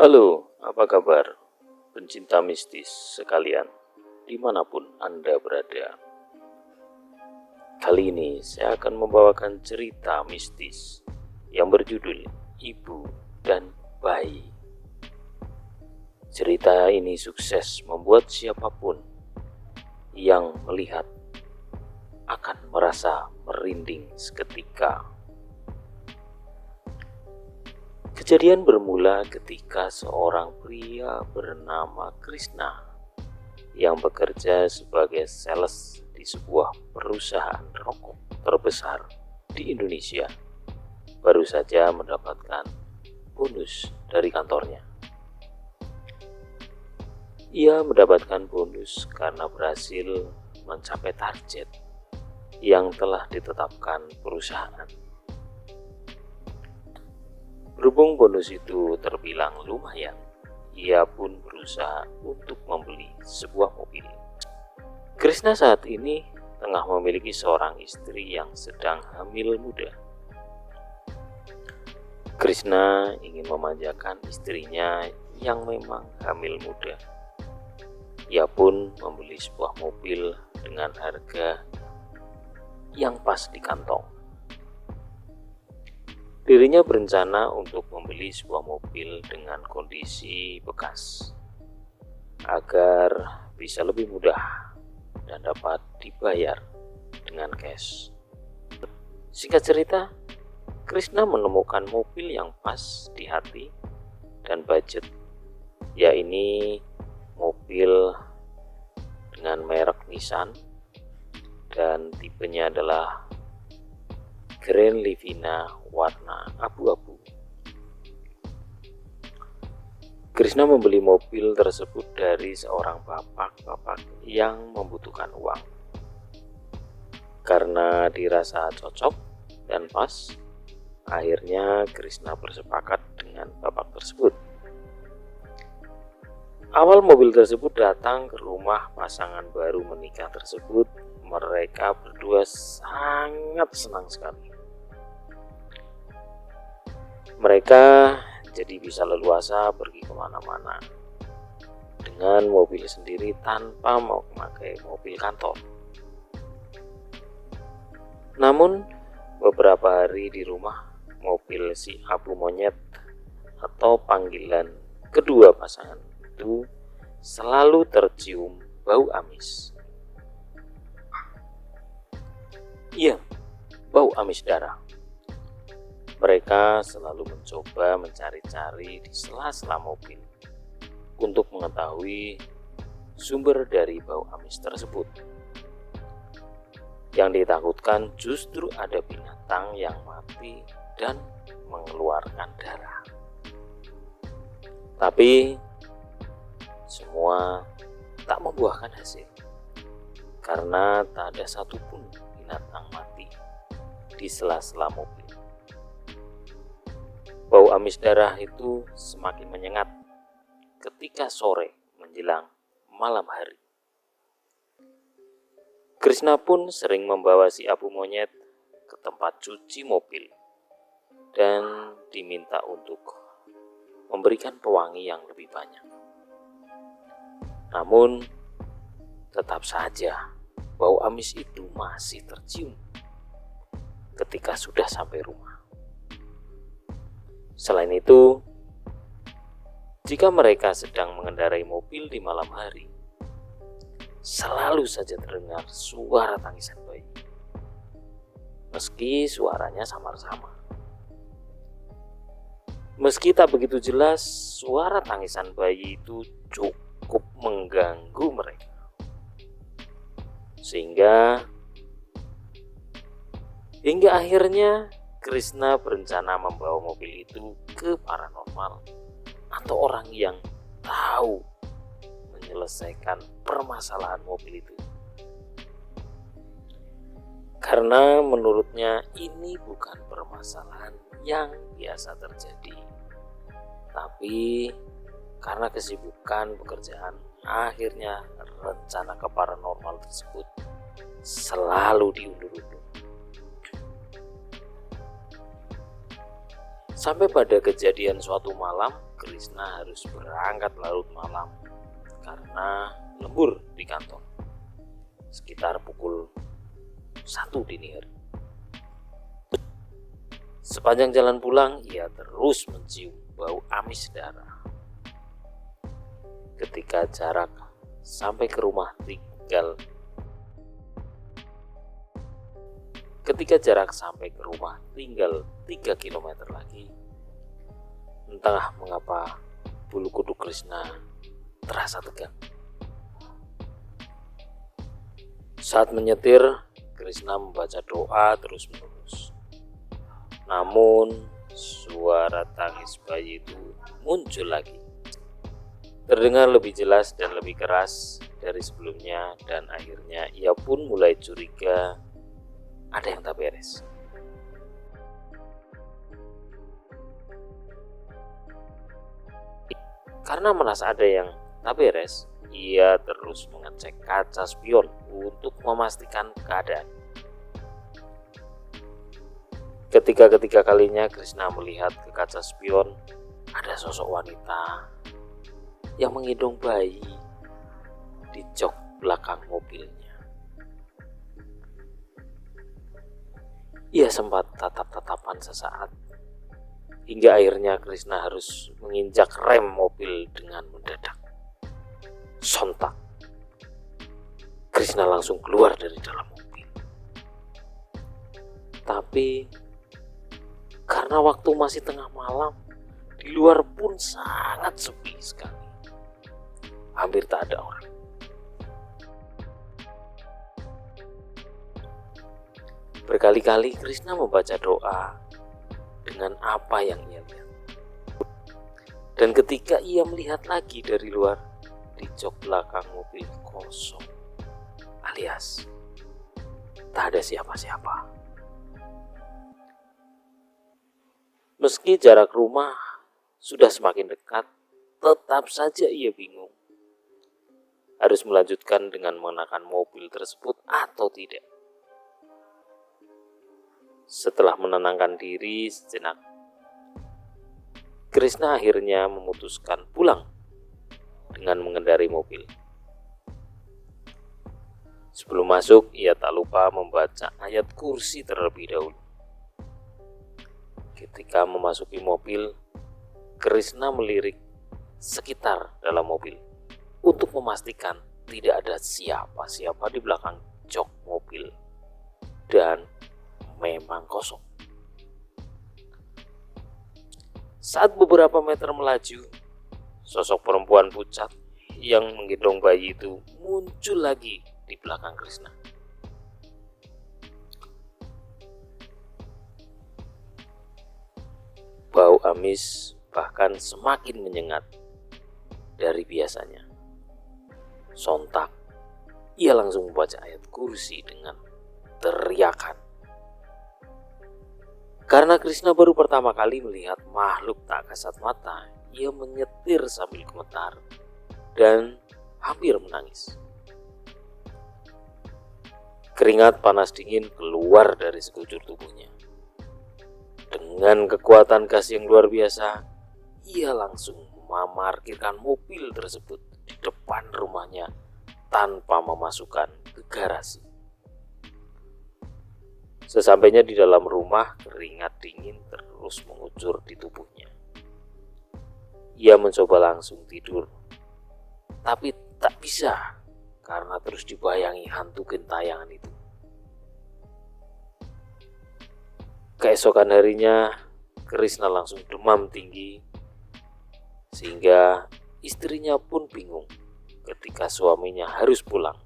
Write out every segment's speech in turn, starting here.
Halo, apa kabar? Pencinta mistis sekalian, dimanapun Anda berada. Kali ini saya akan membawakan cerita mistis yang berjudul Ibu dan Bayi. Cerita ini sukses membuat siapapun yang melihat akan merasa merinding seketika. Kejadian bermula ketika seorang pria bernama Krishna yang bekerja sebagai sales di sebuah perusahaan rokok terbesar di Indonesia baru saja mendapatkan bonus dari kantornya. Ia mendapatkan bonus karena berhasil mencapai target yang telah ditetapkan perusahaan. Berhubung bonus itu terbilang lumayan, ia pun berusaha untuk membeli sebuah mobil. Krishna saat ini tengah memiliki seorang istri yang sedang hamil muda. Krishna ingin memanjakan istrinya yang memang hamil muda. Ia pun membeli sebuah mobil dengan harga yang pas di kantong. Dirinya berencana untuk membeli sebuah mobil dengan kondisi bekas agar bisa lebih mudah dan dapat dibayar dengan cash. Singkat cerita, Krishna menemukan mobil yang pas di hati dan budget, yaitu mobil dengan merek Nissan dan tipenya adalah Grand Livina warna abu-abu. Krishna membeli mobil tersebut dari seorang bapak-bapak yang membutuhkan uang. Karena dirasa cocok dan pas, akhirnya Krishna bersepakat dengan bapak tersebut. Awal mobil tersebut datang ke rumah pasangan baru menikah tersebut. Mereka berdua sangat senang sekali. Mereka jadi bisa leluasa pergi kemana-mana dengan mobil sendiri tanpa mau memakai mobil kantor. Namun beberapa hari di rumah, mobil si Abu Monyet atau panggilan kedua pasangan itu selalu tercium bau amis. Iya, bau amis darah. Mereka selalu mencoba mencari-cari di sela-sela mobil untuk mengetahui sumber dari bau amis tersebut. Yang ditakutkan justru ada binatang yang mati dan mengeluarkan darah. Tapi semua tak membuahkan hasil karena tak ada satupun binatang mati di sela-sela mobil. Bau amis darah itu semakin menyengat ketika sore menjelang malam hari. Krishna pun sering membawa si Abu Monyet ke tempat cuci mobil dan diminta untuk memberikan pewangi yang lebih banyak. Namun tetap saja bau amis itu masih tercium ketika sudah sampai rumah. Selain itu, jika mereka sedang mengendarai mobil di malam hari, selalu saja terdengar suara tangisan bayi, meski suaranya samar-samar. Meski tak begitu jelas, suara tangisan bayi itu cukup mengganggu mereka. Sehingga akhirnya Krishna berencana membawa mobil itu ke paranormal atau orang yang tahu menyelesaikan permasalahan mobil itu. Karena menurutnya ini bukan permasalahan yang biasa terjadi. Tapi karena kesibukan pekerjaan, akhirnya rencana ke paranormal tersebut selalu diundur-undur. Sampai pada kejadian suatu malam, Krishna harus berangkat larut malam karena lembur di kantor sekitar pukul 1 dini hari. Sepanjang jalan pulang, ia terus mencium bau amis darah. Ketika jarak sampai ke rumah tinggal 3 km lagi, entah mengapa bulu kuduk Krishna terasa tegang. Saat menyetir, Krishna membaca doa terus-menerus. Namun suara tangis bayi itu muncul lagi, terdengar lebih jelas dan lebih keras dari sebelumnya, dan akhirnya ia pun mulai curiga ada yang tak beres. Karena merasa ada yang tak beres, ia terus mengecek kaca spion untuk memastikan keadaan. Ketiga kalinya Krishna melihat ke kaca spion, ada sosok wanita yang menggendong bayi di jok belakang mobilnya. Ia sempat tatap-tatapan sesaat, hingga akhirnya Krishna harus menginjak rem mobil dengan mendadak. Sontak, Krishna langsung keluar dari dalam mobil. Tapi karena waktu masih tengah malam, di luar pun sangat sepi sekali. Hampir tak ada orang. Berkali-kali Krishna membaca doa dengan apa yang ia lihat. Dan ketika ia melihat lagi dari luar, di jok belakang mobil kosong, alias tak ada siapa-siapa. Meski jarak rumah sudah semakin dekat, tetap saja ia bingung harus melanjutkan dengan mengenakan mobil tersebut atau tidak. Setelah menenangkan diri sejenak, Krishna akhirnya memutuskan pulang dengan mengendarai mobil. Sebelum masuk, ia tak lupa membaca ayat kursi terlebih dahulu. Ketika memasuki mobil, Krishna melirik sekitar dalam mobil untuk memastikan tidak ada siapa-siapa di belakang jok mobil, dan memang kosong. Saat beberapa meter melaju, sosok perempuan pucat yang menggendong bayi itu muncul lagi di belakang Krishna. Bau amis bahkan semakin menyengat dari biasanya. Sontak, ia langsung membaca ayat kursi dengan teriakan. Karena Krishna baru pertama kali melihat makhluk tak kasat mata, ia menyetir sambil gemetar dan hampir menangis. Keringat panas dingin keluar dari sekujur tubuhnya. Dengan kekuatan gas yang luar biasa, ia langsung memarkirkan mobil tersebut di depan rumahnya tanpa memasukkan ke garasi. Sesampainya di dalam rumah, keringat dingin terus mengucur di tubuhnya. Ia mencoba langsung tidur, tapi tak bisa karena terus dibayangi hantu gentayangan itu. Keesokan harinya, Krishna langsung demam tinggi, sehingga istrinya pun bingung ketika suaminya harus pulang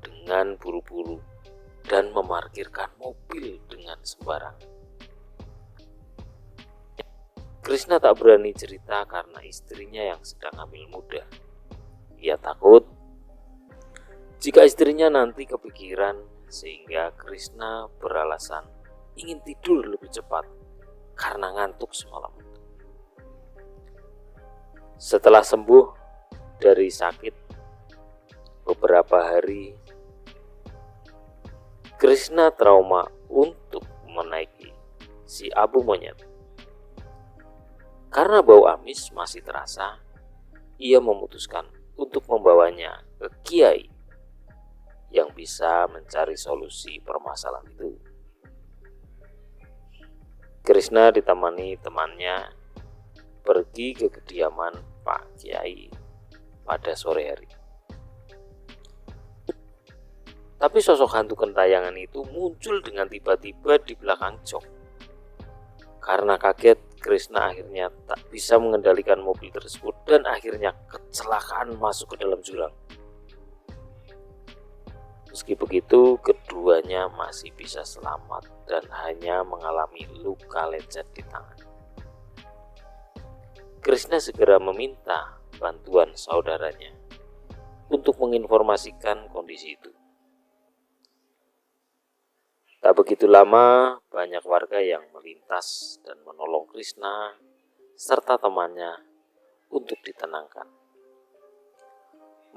dengan buru-buru dan memarkirkan mobil dengan sembarangan. Krishna tak berani cerita karena istrinya yang sedang hamil muda. Ia takut jika istrinya nanti kepikiran, sehingga Krishna beralasan ingin tidur lebih cepat karena ngantuk semalam. Setelah sembuh dari sakit beberapa hari, Krishna trauma untuk menaiki si Abu Monyet. Karena bau amis masih terasa, ia memutuskan untuk membawanya ke kiai yang bisa mencari solusi permasalahan itu. Krishna ditemani temannya pergi ke kediaman Pak Kiai pada sore hari. Tapi sosok hantu gentayangan itu muncul dengan tiba-tiba di belakang jok. Karena kaget, Krishna akhirnya tak bisa mengendalikan mobil tersebut dan akhirnya kecelakaan masuk ke dalam jurang. Meski begitu, keduanya masih bisa selamat dan hanya mengalami luka lecet di tangan. Krishna segera meminta bantuan saudaranya untuk menginformasikan kondisi itu. Tak begitu lama, banyak warga yang melintas dan menolong Krishna serta temannya untuk ditenangkan.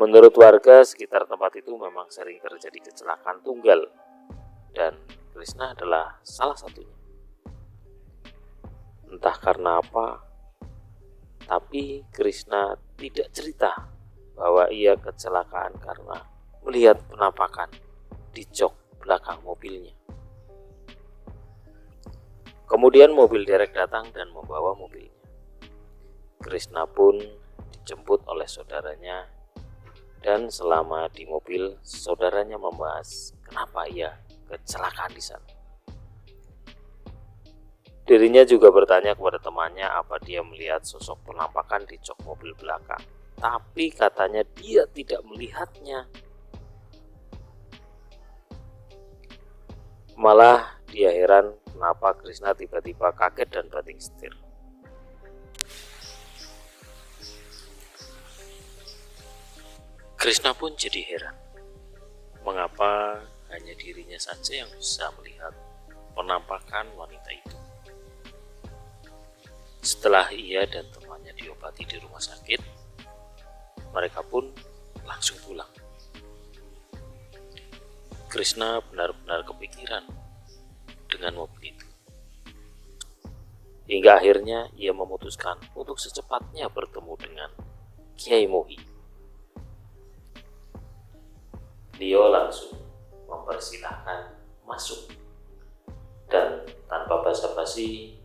Menurut warga sekitar tempat itu memang sering terjadi kecelakaan tunggal dan Krishna adalah salah satunya. Entah karena apa, tapi Krishna tidak cerita bahwa ia kecelakaan karena melihat penampakan di jok belakang mobilnya. Kemudian mobil derek datang dan membawa mobilnya. Krishna pun dijemput oleh saudaranya dan selama di mobil saudaranya membahas kenapa ia kecelakaan di sana. Dirinya juga bertanya kepada temannya apa dia melihat sosok penampakan di jok mobil belakang. Tapi katanya dia tidak melihatnya. Malah dia heran kenapa Krishna tiba-tiba kaget dan banting setir. Krishna pun jadi heran, mengapa hanya dirinya saja yang bisa melihat penampakan wanita itu. Setelah ia dan temannya diobati di rumah sakit, mereka pun langsung pulang. Krishna benar-benar kepikiran dengan mobil itu. Hingga akhirnya ia memutuskan untuk secepatnya bertemu dengan Kiai Mohi. Beliau langsung mempersilahkan masuk dan tanpa basa-basi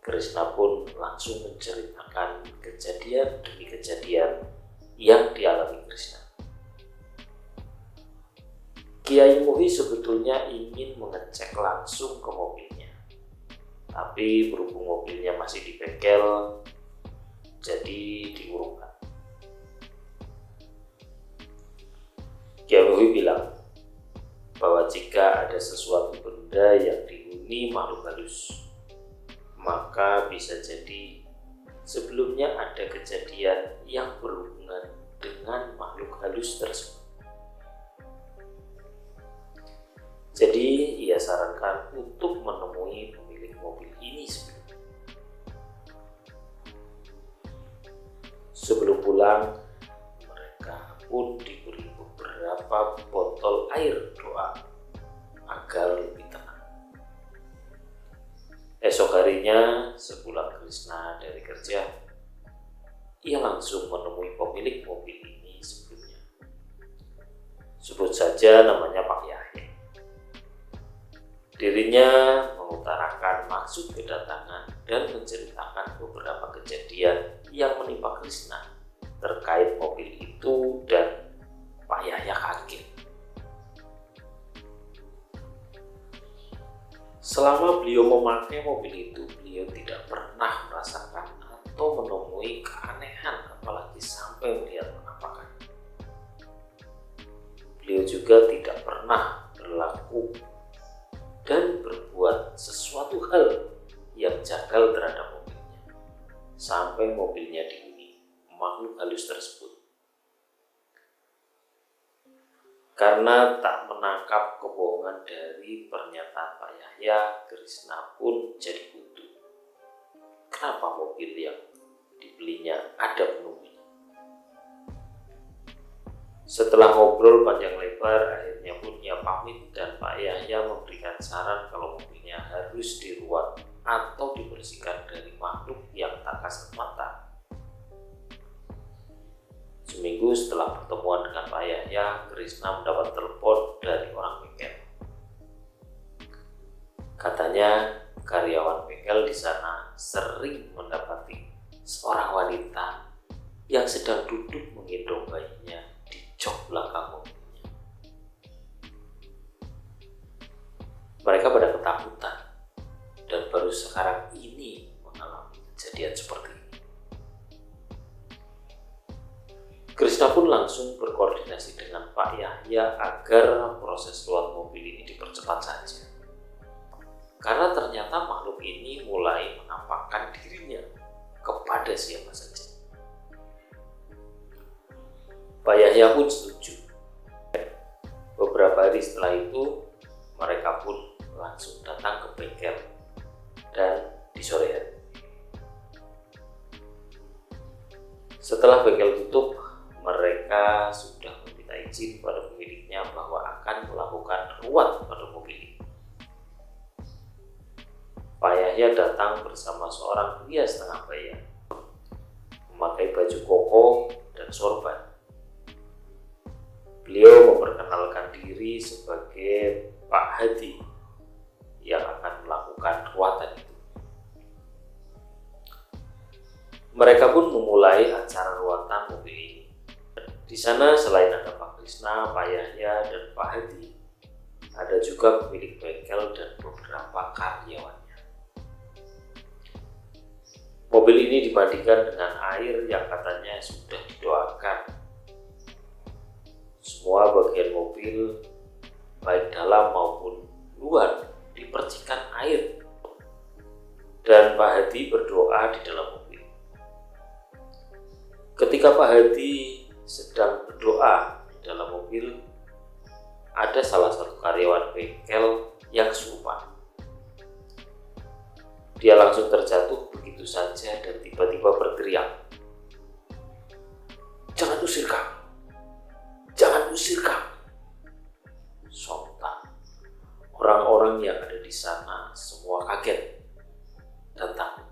Krishna pun langsung menceritakan kejadian demi kejadian yang dialami Krishna. Kiai Mohi sebetulnya ingin mengecek langsung ke mobilnya, tapi berhubung mobilnya masih di bengkel, jadi diurungkan. Kiai Mohi bilang bahwa jika ada sesuatu benda yang dihuni makhluk halus, maka bisa jadi sebelumnya ada kejadian yang berhubungan dengan makhluk halus tersebut. Jadi ia sarankan untuk menemui pemilik mobil ini sebelumnya. Sebelum pulang, mereka pun diberi beberapa botol air doa agar lebih tenang. Esok harinya, sepulang Krishna dari kerja, ia langsung menemui pemilik mobil ini sebelumnya. Sebut saja namanya Pak Yahya. Dirinya mengutarakan maksud kedatangan dan menceritakan beberapa kejadian yang menimpa Krishna terkait mobil itu dan Pak Yahya kaget. Selama beliau memakai mobil itu, beliau tidak pernah merasakan atau menemui keanehan apalagi sampai melihat penampakan. Beliau juga tidak pernah berlaku dan berbuat sesuatu hal yang janggal terhadap mobilnya sampai mobilnya dihuni makhluk halus tersebut. Karena tak menangkap kebohongan dari pernyataan Pak Yahya, Krishna pun jadi buntu. Kenapa mobil yang dibelinya ada penunggunya? Setelah ngobrol panjang lebar, akhirnya pun ia pamit dan Pak Yahya memberikan saran kalau mobilnya harus diruat atau dibersihkan dari makhluk yang tak kasat itu setelah pertemuan dengan Pak Yahya, Krisna mendapat telepon dari orang bengkel. Katanya karyawan bengkel di sana sering mendapati seorang wanita yang sedang duduk menggendong bayinya di jok belakang mobilnya. Mereka pada ketakutan dan baru sekarang ini mengalami kejadian seperti ini. Krisna pun langsung berkoordinasi dengan Pak Yahya agar proses luar mobil ini dipercepat saja. Karena ternyata makhluk ini mulai menampakkan dirinya kepada siapa saja. Pak Yahya pun setuju. Beberapa hari setelah itu, mereka pun langsung datang ke bengkel dan di sore hari. Setelah bengkel tutup, mereka sudah meminta izin pada pemiliknya bahwa akan melakukan ruat pada mobil ini. Pak Yahya datang bersama seorang pria setengah bayan, memakai baju koko dan sorban. Beliau memperkenalkan diri sebagai Pak Hadi yang akan melakukan ruatan itu. Mereka pun memulai acara ruatan mobil ini. Di sana selain ada Pak Krisna, Pak Yahya, dan Pak Hadi, ada juga pemilik bengkel dan beberapa karyawannya. Mobil ini dimandikan dengan air yang katanya sudah didoakan. Semua bagian mobil, baik dalam maupun luar, dipercikan air. Dan Pak Hadi berdoa di dalam mobil. Ketika Pak Hadi sedang berdoa di dalam mobil, ada salah satu karyawan bengkel yang kesurupan. Dia langsung terjatuh begitu saja dan tiba-tiba berteriak, "Jangan usir kami! Jangan usir kami!" Sontak, orang-orang yang ada di sana semua kaget dan takut.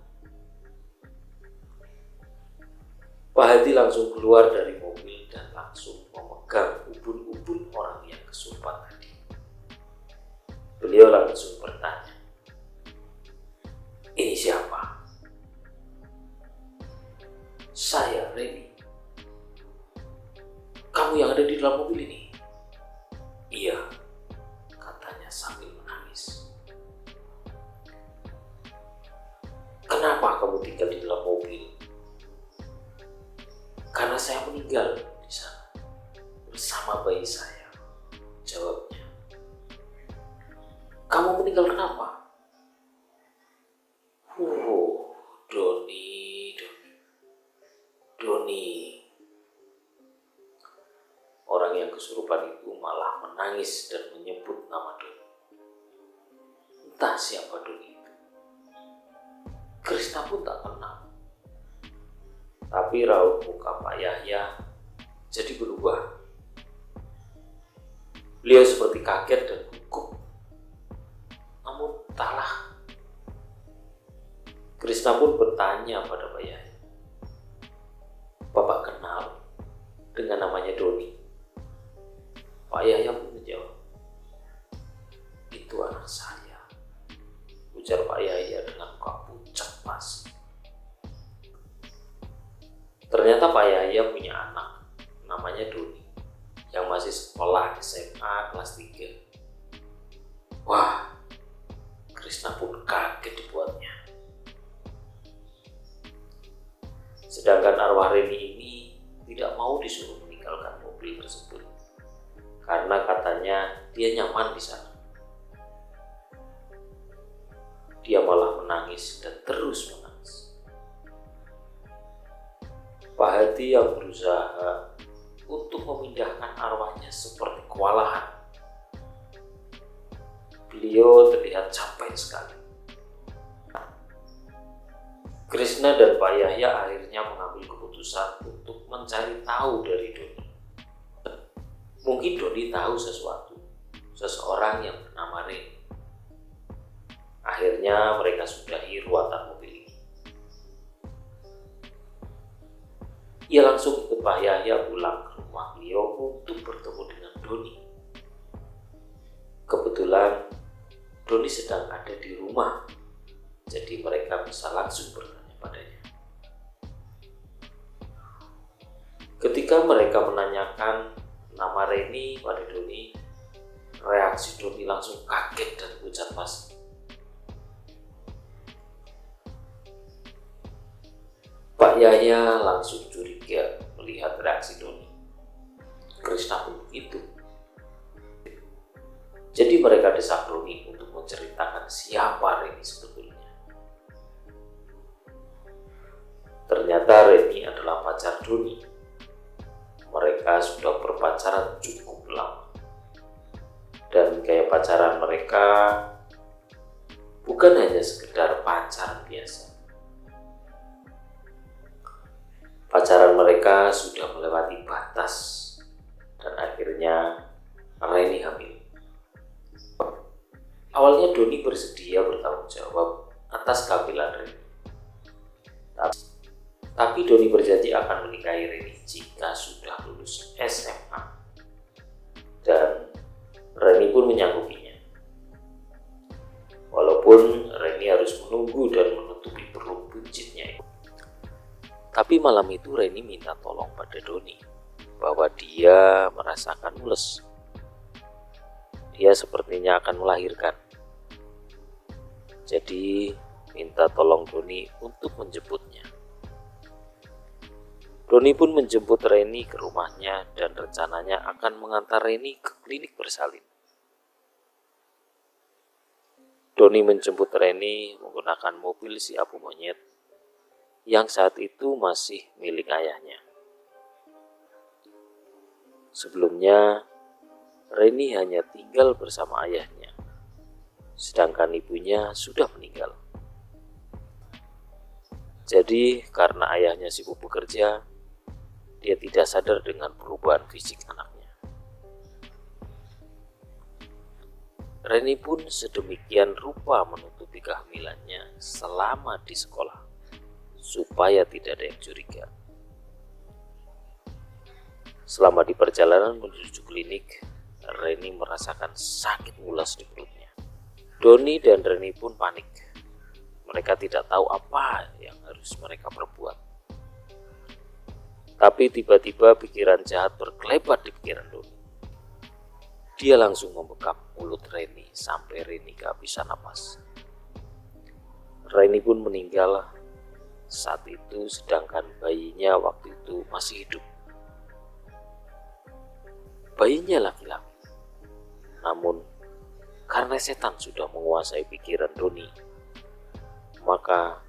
Pak Hadi langsung keluar dari mobil dan langsung memegang ubun-ubun orang yang kesurupan tadi. Beliau langsung bertanya, "Ini siapa?" "Saya, Reni." "Kamu yang ada di dalam mobil ini?" "Iya," katanya sambil menangis. "Kenapa kamu tinggal di dalam mobil?" "Karena saya meninggal di sana bersama bayi saya," jawabnya. "Kamu meninggal kenapa?" Doni. Orang yang kesurupan itu malah menangis dan menyebut nama Doni. Entah siapa Doni itu. Krisna pun tak kenal. Tapi raut muka Pak Yahya jadi berubah. Beliau seperti kaget dan gugup. Namun entahlah. Krisna pun bertanya pada Pak Yahya, "Bapak kenal dengan namanya Doni?" Pak Yahya pun menjawab, "Itu anak saya," ujar Pak Yahya dengan muka pucat pasi. Ternyata Pak Yahya punya anak namanya Doni yang masih sekolah SMA kelas 3. Wah, Krisna pun kaget dibuatnya. Sedangkan arwah Reni ini tidak mau disuruh meninggalkan mobil tersebut karena katanya dia nyaman di sana. Dia malah menangis dan terus menangis. Pak Hadi yang berusaha untuk memindahkan arwahnya seperti kewalahan. Beliau terlihat capek sekali. Krisna dan Pak Yahya akhirnya mengambil keputusan untuk mencari tahu dari Doni. Mungkin Doni tahu seseorang yang bernama Reni. Akhirnya mereka sudahi ruatan mobil ini. Ia langsung ikut Pak Yahya pulang ke Waluyo untuk bertemu dengan Doni. Kebetulan Doni sedang ada di rumah, jadi mereka bisa langsung bertanya padanya. Ketika mereka menanyakan nama Reni pada Doni, reaksi Doni langsung kaget dan pucat pasi. Pak Yahya langsung curiga melihat reaksi Doni. Krishna pun begitu. Jadi mereka desak Doni untuk menceritakan siapa Reni sebetulnya. Ternyata Reni adalah pacar Doni. Mereka sudah berpacaran cukup lama. Dan gaya pacaran mereka bukan hanya sekedar pacaran biasa. Pacaran mereka sudah melewati batas dan akhirnya Reni hamil. Awalnya Doni bersedia bertanggung jawab atas kehamilan Reni. Tapi Doni berjanji akan menikahi Reni jika sudah lulus SMA. Dan Reni pun menyanggupinya. Walaupun Reni harus menunggu dan menutupi perut buncitnya. Tapi malam itu Reni minta tolong pada Doni bahwa dia merasakan mules. Dia sepertinya akan melahirkan. Jadi minta tolong Doni untuk menjemputnya. Doni pun menjemput Reni ke rumahnya dan rencananya akan mengantar Reni ke klinik bersalin. Doni menjemput Reni menggunakan mobil si Abu Monyet yang saat itu masih milik ayahnya. Sebelumnya, Reni hanya tinggal bersama ayahnya, sedangkan ibunya sudah meninggal. Jadi, karena ayahnya sibuk bekerja, dia tidak sadar dengan perubahan fisik anaknya. Reni pun sedemikian rupa menutupi kehamilannya selama di sekolah, supaya tidak ada yang curiga. Selama di perjalanan menuju klinik, Reni merasakan sakit mulas di perutnya. Doni dan Reni pun panik. Mereka tidak tahu apa yang harus mereka perbuat. Tapi tiba-tiba pikiran jahat berkelebat di pikiran Doni. Dia langsung membekap mulut Reni sampai Reni kehabisan napas. Reni pun meninggal saat itu, sedangkan bayinya waktu itu masih hidup. Bayinya laki-laki. Namun karena setan sudah menguasai pikiran Doni, maka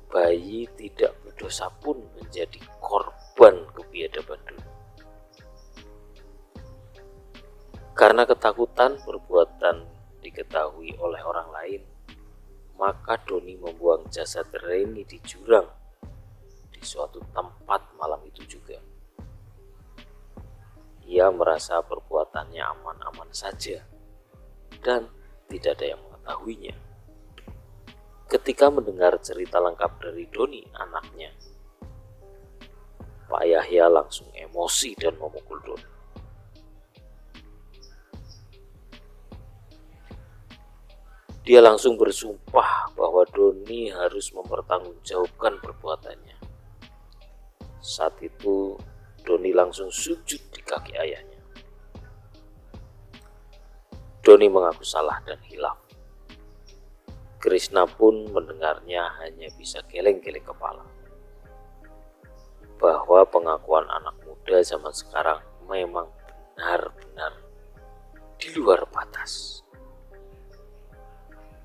bayi tidak berdosa pun menjadi korban kebiadaban Doni. Karena ketakutan perbuatan diketahui oleh orang lain, maka Doni membuang jasad Reni di jurang di suatu tempat malam itu juga. Ia merasa perbuatannya aman-aman saja dan tidak ada yang mengetahuinya. Ketika mendengar cerita lengkap dari Doni, anaknya, Pak Yahya langsung emosi dan memukul Doni. Dia langsung bersumpah bahwa Doni harus mempertanggungjawabkan perbuatannya. Saat itu, Doni langsung sujud di kaki ayahnya. Doni mengaku salah dan hilaf. Krishna pun mendengarnya hanya bisa geleng-geleng kepala. Bahwa pengakuan anak muda zaman sekarang memang benar-benar di luar batas.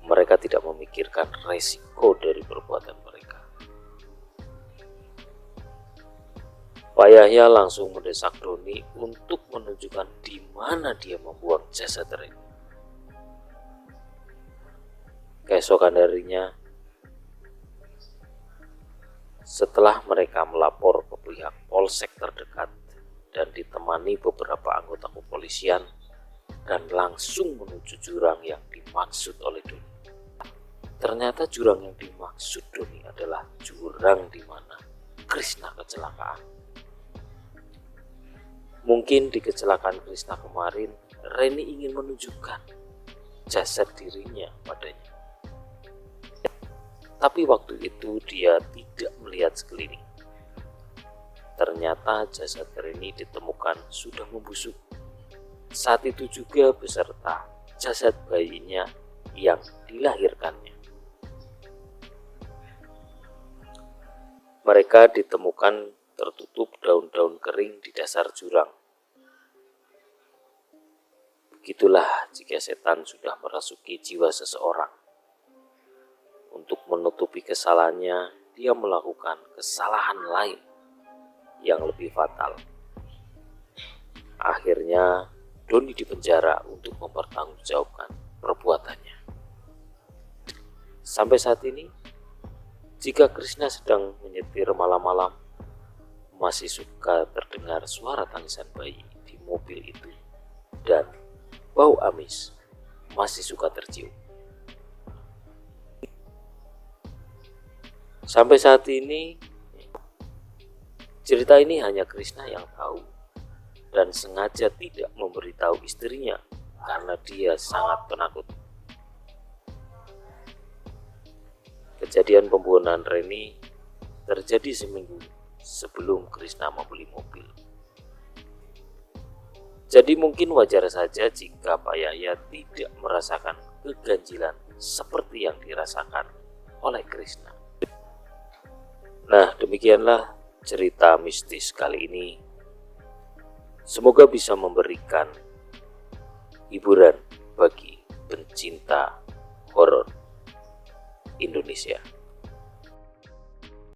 Mereka tidak memikirkan resiko dari perbuatan mereka. Pak Yahya langsung mendesak Doni untuk menunjukkan di mana dia membuang jasad Reni. Keesokan harinya, setelah mereka melapor ke pihak polsek terdekat dan ditemani beberapa anggota kepolisian dan langsung menuju jurang yang dimaksud oleh Doni. Ternyata jurang yang dimaksud Doni adalah jurang di mana Krishna kecelakaan. Mungkin di kecelakaan Krishna kemarin, Reni ingin menunjukkan jasad dirinya padanya. Tapi waktu itu dia tidak melihat sekeliling. Ternyata jasad Reni ditemukan sudah membusuk. Saat itu juga beserta jasad bayinya yang dilahirkannya. Mereka ditemukan tertutup daun-daun kering di dasar jurang. Begitulah jika setan sudah merasuki jiwa seseorang. Untuk menutupi kesalahannya, dia melakukan kesalahan lain yang lebih fatal. Akhirnya, Doni dipenjara untuk mempertanggungjawabkan perbuatannya. Sampai saat ini, jika Krishna sedang menyetir malam-malam, masih suka terdengar suara tangisan bayi di mobil itu, dan bau amis masih suka tercium. Sampai saat ini, cerita ini hanya Krishna yang tahu dan sengaja tidak memberitahu istrinya karena dia sangat penakut. Kejadian pembunuhan Reni terjadi seminggu sebelum Krishna membeli mobil. Jadi mungkin wajar saja jika Pak Yahya tidak merasakan keganjilan seperti yang dirasakan oleh Krishna. Nah, demikianlah cerita mistis kali ini. Semoga bisa memberikan hiburan bagi pencinta horor Indonesia.